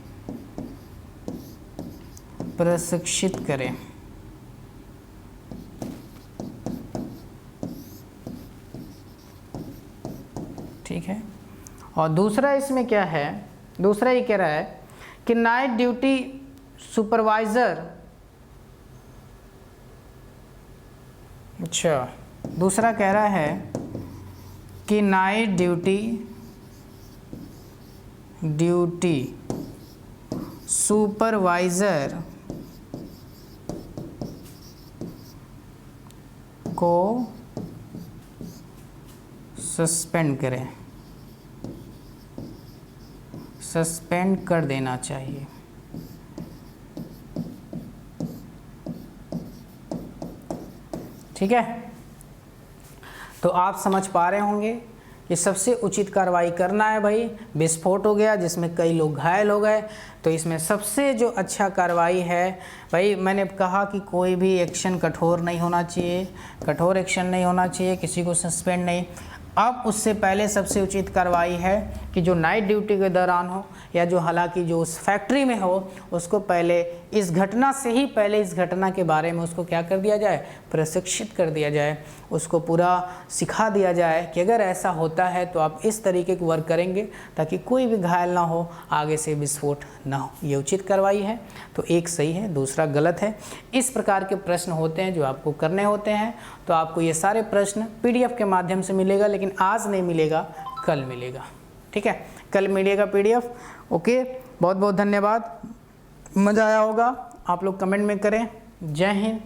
प्रशिक्षित करें। ठीक है। और दूसरा इसमें क्या है, दूसरा ये कह रहा है कि नाइट ड्यूटी सुपरवाइज़र, अच्छा दूसरा कह रहा है कि नाइट ड्यूटी सुपरवाइज़र को सस्पेंड करें, सस्पेंड कर देना चाहिए। ठीक है, तो आप समझ पा रहे होंगे कि सबसे उचित कार्रवाई करना है भाई। विस्फोट हो गया जिसमें कई लोग घायल हो गए, तो इसमें सबसे जो अच्छा कार्रवाई है भाई, मैंने कहा कि कोई भी एक्शन कठोर नहीं होना चाहिए, कठोर एक्शन नहीं होना चाहिए, किसी को सस्पेंड नहीं। अब उससे पहले सबसे उचित कार्रवाई है कि जो नाइट ड्यूटी के दौरान हो या जो हालांकि जो उस फैक्ट्री में हो, उसको पहले इस घटना से ही पहले इस घटना के बारे में उसको क्या कर दिया जाए, प्रशिक्षित कर दिया जाए, उसको पूरा सिखा दिया जाए कि अगर ऐसा होता है तो आप इस तरीके के वर्क करेंगे ताकि कोई भी घायल ना हो, आगे से विस्फोट ना हो। ये उचित कार्रवाई है। तो एक सही है, दूसरा गलत है। इस प्रकार के प्रश्न होते हैं जो आपको करने होते हैं। तो आपको ये सारे प्रश्न PDF के माध्यम से मिलेगा, लेकिन आज नहीं मिलेगा, कल मिलेगा। ठीक है, कल मिलेगा PDF। ओके, बहुत बहुत धन्यवाद। मज़ा आया होगा, आप लोग कमेंट में करें। जय हिंद।